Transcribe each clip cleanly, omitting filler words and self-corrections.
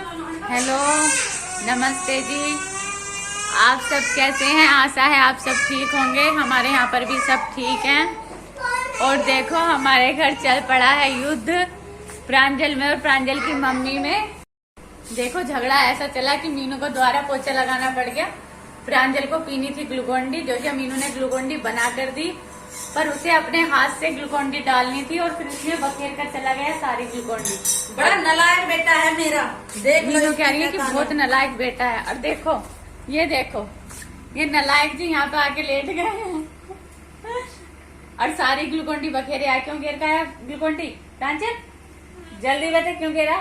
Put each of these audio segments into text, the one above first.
Hello, नमस्ते जी। आप सब कैसे हैं? आशा है आप सब ठीक होंगे। हमारे यहाँ पर भी सब ठीक हैं। और देखो हमारे घर चल पड़ा है युद्ध प्रांजल में और प्रांजल की मम्मी में। देखो झगड़ा ऐसा चला कि मीनू को दोबारा पोछा लगाना पड़ गया। प्रांजल को पीनी थी ग्लूकोन डी, जो कि मीनू ने ग्लूकोन डी बना कर दी, पर उसे अपने हाथ से ग्लूकोन डी डालनी थी और फिर उसने बखेर कर चला गया सारी ग्लूकोन डी। बड़ा नलायक बेटा है मेरा। देख मीनू कह रही है कि बहुत नलायक बेटा है। और देखो ये नलायक जी यहाँ पे आके लेट गए हैं और सारी ग्लूकोन डी बखेरे आए। क्यों गिर गया ग्लूकोन डी? प्रांजल जल्दी बता क्यों गिरा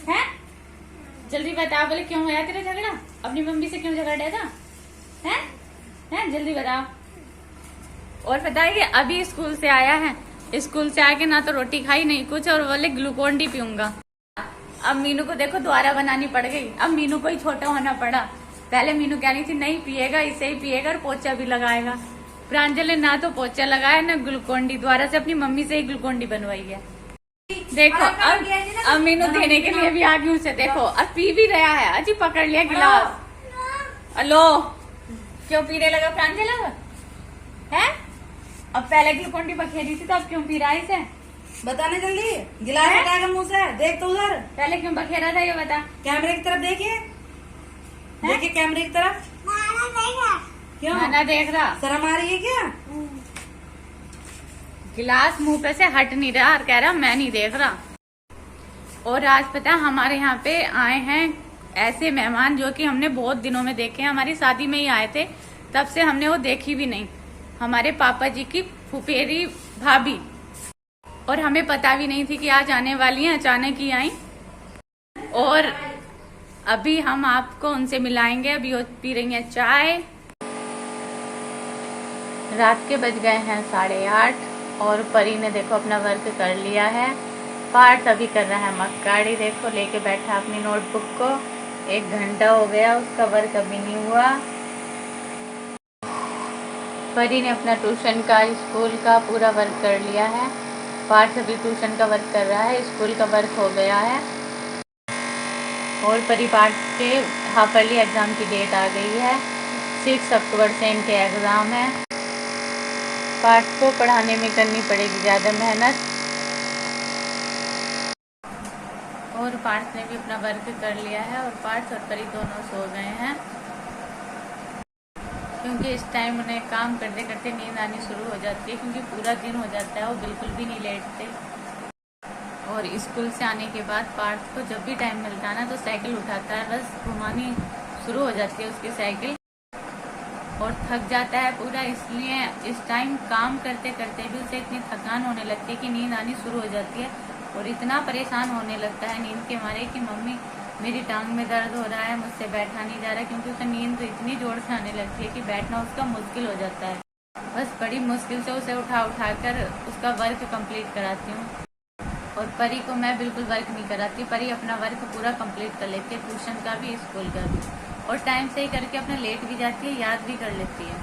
है? जल्दी बता। बोले क्यों हुआ तेरा झगड़ा? अपनी मम्मी से क्यों झगड़ा था? हैं? जल्दी बताओ। और बताइए अभी स्कूल से आया है, स्कूल से आके ना तो रोटी खाई नहीं कुछ, और बोले ग्लूकोन डी पीऊंगा। अब मीनू को देखो दोबारा बनानी पड़ गई। अब मीनू को ही छोटा होना पड़ा। पहले मीनू कह रही थी नहीं पिएगा, इसे ही पिएगा और पोछा भी लगाएगा। प्रांजल ने ना तो पोछा लगाया ना ग्लूकोन डी, दोबारा से अपनी मम्मी से ही ग्लूकोन डी बनवाई है। देखो अब मीनू देने के लिए भी आ गई उसे। देखो अब पी भी रहा है। अजी पकड़ लिया गिलास। लो क्यों पीने लगा प्रांजल? है अब पहले ग्लूकोन डी बखेरी थी तो अब क्यों पी रहा है इसे? बताने जल्दी। गिलास हटाएगा मुंह से। देख तो उधर। पहले क्यों बखेरा था ये बता। कैमरे की तरफ देखिए, देखिए कैमरे की तरफ। क्यों ना देख रहा? शर्म आ रही है क्या? गिलास मुंह पे से हट नहीं रहा और कह रहा मैं नहीं देख रहा। और आज पता है हमारे यहाँ पे आए हैं ऐसे मेहमान जो कि हमने बहुत दिनों में देखे हैं। हमारी शादी में ही आए थे, तब से हमने वो देखी भी नहीं। हमारे पापा जी की फुफेरी भाभी, और हमें पता भी नहीं थी कि आज आने वाली हैं, अचानक ही आई। और अभी हम आपको उनसे मिलाएंगे। अभी वो पी रही हैं चाय। रात के बज गए हैं 8:30 और परी ने देखो अपना वर्क कर लिया है। पार्थ अभी कर रहा है मक्कारी। देखो लेके बैठा अपनी नोटबुक को। 1 घंटा हो गया, उसका वर्क अभी नहीं हुआ। परी ने अपना ट्यूशन का, स्कूल का पूरा वर्क कर लिया है। पार्थ अभी ट्यूशन का वर्क कर रहा है, स्कूल का वर्क हो गया है। और परी पार्थ के हाफरली एग्ज़ाम की डेट आ गई है। 6 अक्टूबर से इनके एग्ज़ाम है। पार्थ को पढ़ाने में करनी पड़ेगी ज़्यादा मेहनत। और पार्थ ने भी अपना वर्क कर लिया है और पार्थ और परी दोनों सो गए हैं, क्योंकि इस टाइम उन्हें काम करते करते नींद आनी शुरू हो जाती है, क्योंकि पूरा दिन हो जाता है, वो बिल्कुल भी नहीं लेटते। और स्कूल से आने के बाद पार्थ को जब भी टाइम मिलता है ना तो साइकिल उठाता है, बस घुमानी शुरू हो जाती है उसकी साइकिल, और थक जाता है पूरा। इसलिए इस टाइम काम करते करते भी उसे इतनी थकान होने लगती है कि नींद आनी शुरू हो जाती है, और इतना परेशान होने लगता है नींद के मारे कि मम्मी मेरी टांग में दर्द हो रहा है, मुझसे बैठा नहीं जा रहा, क्योंकि उसे नींद इतनी जोर से आने लगती है कि बैठना उसका मुश्किल हो जाता है। बस बड़ी मुश्किल से उसे उठा कर उसका वर्क कंप्लीट कराती हूँ। और परी को मैं बिल्कुल वर्क नहीं कराती। परी अपना वर्क पूरा कंप्लीट कर लेती है, ट्यूशन का भी स्कूल का भी, और टाइम से ही करके अपना लेट भी जाती है, याद भी कर लेती है।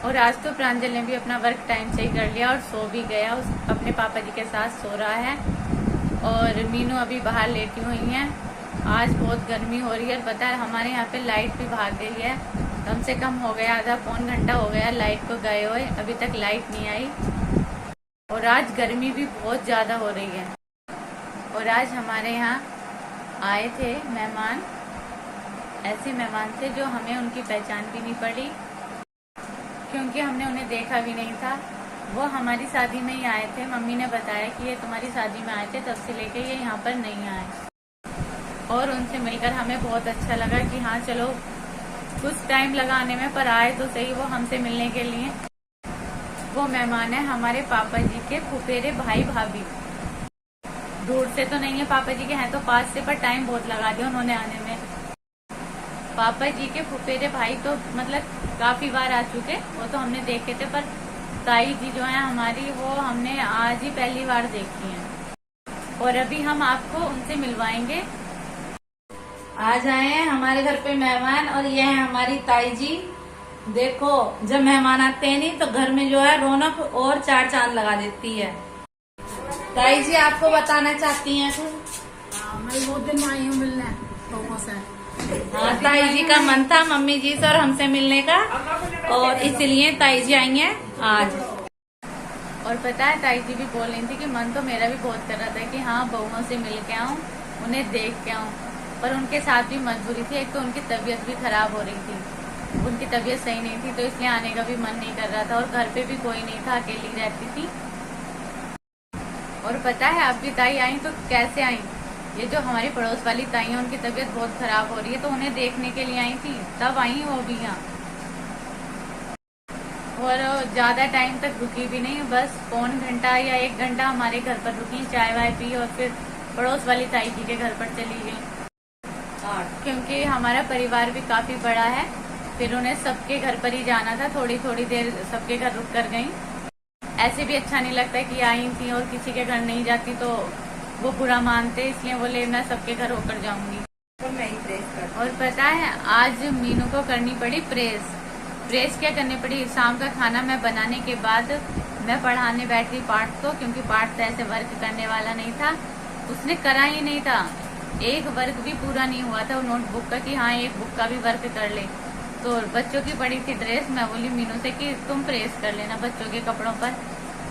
और आज तो प्रांजल ने भी अपना वर्क टाइम से ही कर लिया और सो भी गया, उस अपने पापा जी के साथ सो रहा है। और मीनू अभी बाहर लेटी हुई हैं। आज बहुत गर्मी हो रही है। पता है हमारे यहाँ पे लाइट भी भाग गई है। कम से कम हो गया आधा पौन घंटा हो गया लाइट को गए हुए, अभी तक लाइट नहीं आई। और आज गर्मी भी बहुत ज़्यादा हो रही है। और आज हमारे यहाँ आए थे मेहमान, ऐसे मेहमान थे जो हमें उनकी पहचान भी नहीं पड़ी, क्योंकि हमने उन्हें देखा भी नहीं था। वो हमारी शादी में ही आए थे। मम्मी ने बताया कि ये तुम्हारी शादी में आए थे, तब से लेके ये यहाँ पर नहीं आए। और उनसे मिलकर हमें बहुत अच्छा लगा कि हाँ चलो कुछ टाइम लगा आने में, पर आए तो सही वो हमसे मिलने के लिए। वो मेहमान है हमारे पापा जी के फुफेरे भाई भाभी। दूर से तो नहीं है, पापा जी के हैं तो पास से, पर टाइम बहुत लगा दिया उन्होंने आने में। पापा जी के फुफेरे भाई तो मतलब काफी बार आ चुके, वो तो हमने देखे थे, पर ताई जी जो है हमारी, वो हमने आज ही पहली बार देखी हैं। और अभी हम आपको उनसे मिलवाएंगे। आज आए हैं हमारे घर पे मेहमान, और ये है हमारी ताई जी। देखो जब मेहमान आते हैं नहीं तो घर में जो है रौनक और 4 चांद लगा देती है। ताई जी आपको बताना चाहती हैं कुछ? मैं बहुत दिन में आई हूँ मिलने लोगों से। हाँ, ताई जी का मन था मम्मी जी से और हमसे मिलने का, और इसलिए ताई जी आई हैं आज। और पता है ताई जी भी बोल रही थी कि मन तो मेरा भी बहुत कर रहा था कि हाँ बहुओं से मिल के आऊँ, उन्हें देख के आऊँ, पर उनके साथ भी मजबूरी थी। एक तो उनकी तबीयत भी खराब हो रही थी, उनकी तबीयत सही नहीं थी, तो इसलिए आने का भी मन नहीं कर रहा था, और घर पे भी कोई नहीं था, अकेली रहती थी। और पता है अब भी ताई आई तो कैसे आई, ये जो हमारी पड़ोस वाली ताई है उनकी तबीयत बहुत खराब हो रही है, तो उन्हें देखने के लिए आई थी, तब आई वो भी यहाँ। और ज्यादा टाइम तक रुकी भी नहीं, बस पौन घंटा या 1 घंटा हमारे घर पर रुकी, चाय वाय पी और फिर पड़ोस वाली ताई जी के घर पर चली गई। क्योंकि हमारा परिवार भी काफी बड़ा है, फिर उन्हें सबके घर पर ही जाना था, थोड़ी थोड़ी देर सबके घर रुक कर गई। ऐसे भी अच्छा नहीं लगता कि आई थी और किसी के घर नहीं जाती तो वो बुरा मानते, इसलिए बोले मैं सबके घर होकर जाऊंगी। तो मैं ही प्रेस कर। और पता है आज मीनू को करनी पड़ी प्रेस क्या करनी पड़ी, शाम का खाना मैं बनाने के बाद मैं पढ़ाने बैठी पाठ को, क्योंकि पाठ तो ऐसे वर्क करने वाला नहीं था, उसने करा ही नहीं था, एक वर्क भी पूरा नहीं हुआ था वो नोटबुक का कि हाँ एक बुक का भी वर्क कर ले। तो बच्चों की पड़ी थी ड्रेस, मैं बोली मीनू से कि तुम प्रेस कर लेना बच्चों के कपड़ों पर,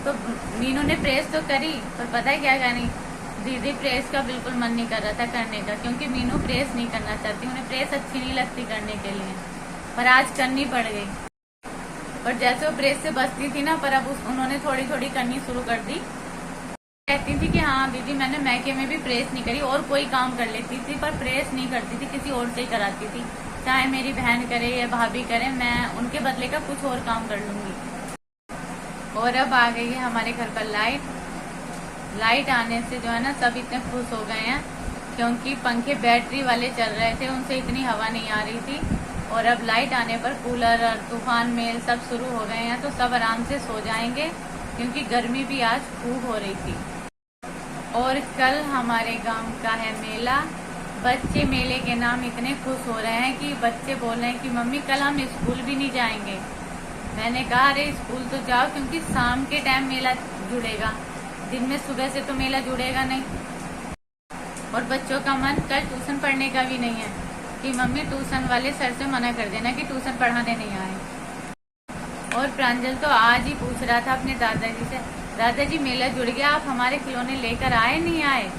तो मीनू ने प्रेस तो करी, पर पता है क्या कहनी, दीदी प्रेस का बिल्कुल मन नहीं कर रहा था करने का, क्योंकि मीनू प्रेस नहीं करना चाहती, उन्हें प्रेस अच्छी नहीं लगती करने के लिए, पर आज करनी पड़ गई। और जैसे वो प्रेस से बचती थी ना, पर अब उन्होंने थोड़ी थोड़ी करनी शुरू कर दी। कहती थी कि हाँ दीदी मैंने मैके में भी प्रेस नहीं करी, और कोई काम कर लेती थी पर प्रेस नहीं करती थी, किसी और से ही कराती थी, चाहे मेरी बहन करे या भाभी करे, मैं उनके बदले का कुछ और काम कर लूंगी। और अब आ गई है हमारे घर पर लाइट आने से जो है ना सब इतने खुश हो गए हैं, क्योंकि पंखे बैटरी वाले चल रहे थे, उनसे इतनी हवा नहीं आ रही थी, और अब लाइट आने पर कूलर और तूफान मेल सब शुरू हो गए हैं, तो सब आराम से सो जाएंगे, क्योंकि गर्मी भी आज खूब हो रही थी। और कल हमारे गांव का है मेला, बच्चे मेले के नाम इतने खुश हो रहे हैं कि बच्चे बोल रहे हैं कि मम्मी कल हम स्कूल भी नहीं जाएंगे। मैंने कहा अरे स्कूल तो जाओ, क्योंकि शाम के टाइम मेला जुड़ेगा, दिन में सुबह से तो मेला जुड़ेगा नहीं। और बच्चों का मन कल ट्यूशन पढ़ने का भी नहीं है कि मम्मी ट्यूशन वाले सर से मना कर देना कि ट्यूशन पढ़ाने नहीं आए। और प्रांजल तो आज ही पूछ रहा था अपने दादाजी से, दादाजी मेला जुड़ गया, आप हमारे खिलौने लेकर आए नहीं आए?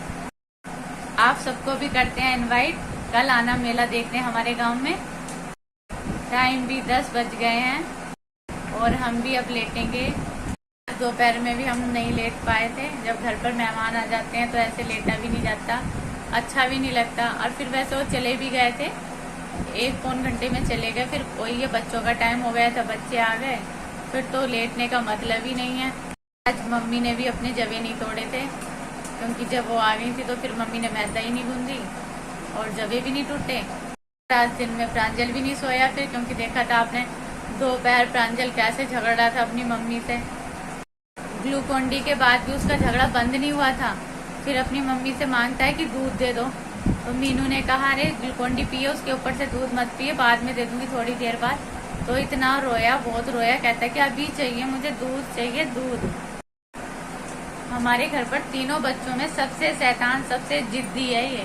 आप सबको भी करते हैं इनवाइट, कल आना मेला देखने हमारे गांव में। टाइम भी 10 बज गए हैं और हम भी अब लेटेंगे। दोपहर में भी हम नहीं लेट पाए थे, जब घर पर मेहमान आ जाते हैं तो ऐसे लेटा भी नहीं जाता, अच्छा भी नहीं लगता। और फिर वैसे वो चले भी गए थे, 1-1.25 घंटे में चले गए, फिर वही ये बच्चों का टाइम हो गया था, बच्चे आ गए, फिर तो लेटने का मतलब ही नहीं है। आज मम्मी ने भी अपने जवे नहीं तोड़े थे, क्योंकि जब वो आ गई थी तो फिर मम्मी ने मैदा ही नहीं गूंदी और जवे भी नहीं टूटे। आज दिन में प्रांजल भी नहीं सोया फिर, क्योंकि देखा था आपने दोपहर प्रांजल कैसे झगड़ रहा था अपनी मम्मी से। ग्लूकोन डी के बाद भी उसका झगड़ा बंद नहीं हुआ था, फिर अपनी मम्मी से मांगता है कि दूध दे दो, तो मीनू ने कहा अरे ग्लूकोन डी पिए, उसके ऊपर से दूध मत पिए, बाद में दे दूंगी थोड़ी देर बाद। तो इतना रोया, बहुत रोया, कहता कि अभी चाहिए मुझे दूध, चाहिए दूध। हमारे घर पर तीनों बच्चों में सबसे शैतान, सबसे जिद्दी है ये,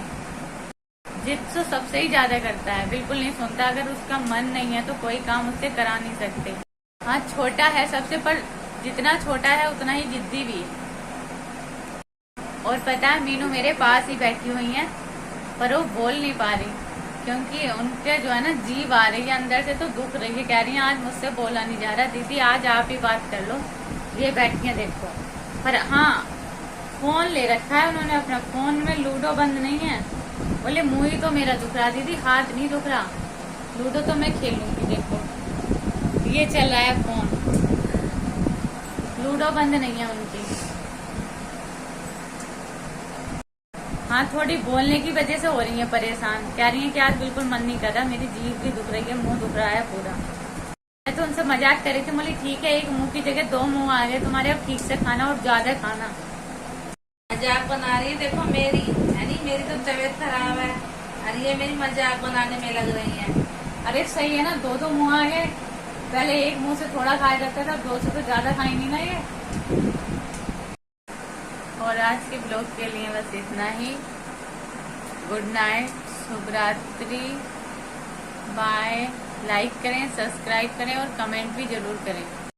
जिद तो सबसे ही ज्यादा करता है, बिल्कुल नहीं सुनता, अगर उसका मन नहीं है तो कोई काम उससे करा नहीं सकते। हाँ छोटा है सबसे, पर जितना छोटा है उतना ही जिद्दी भी है। और पता है मीनू मेरे पास ही बैठी हुई है, पर वो बोल नहीं पा रही, क्योंकि उनके जो है ना जीभ आ रही है अंदर से, तो दुख रही है, कह रही है आज मुझसे बोला नहीं जा रहा, दीदी आज आप ही बात कर लो। ये बैठी है देखो, पर हाँ फोन ले रखा है उन्होंने अपना, फोन में लूडो बंद नहीं है। बोले मुंह ही तो मेरा दुख रहा दीदी, हाथ नहीं दुख रहा, लूडो तो मैं खेलूंगी। देखो ये चल रहा है फोन, लूडो बंद नहीं है उनकी। हाँ थोड़ी बोलने की वजह से हो रही है परेशान, कह रही है कि आज बिल्कुल मन नहीं कर रहा, मेरी जीभ भी दुख रही है, मुंह दुख रहा है पूरा। मैं तो उनसे मजाक कर रही थी, बोली ठीक है एक मुंह की जगह 2 मुंह आ गए तुम्हारे, अब ठीक से खाना और ज्यादा खाना। मजाक बना रही है देखो मेरी, यानी मेरी तो तबीयत खराब है और ये मेरी मजाक बनाने में लग रही है। अरे सही है ना, 2 मुंह आ गए, पहले एक मुंह से थोड़ा खाया जाता था, 2 से तो ज्यादा खाई नहीं ना ये। और आज के ब्लॉग के लिए बस इतना ही। गुड नाइट, शुभ रात्रि, बाय। लाइक करें, सब्सक्राइब करें और कमेंट भी जरूर करें।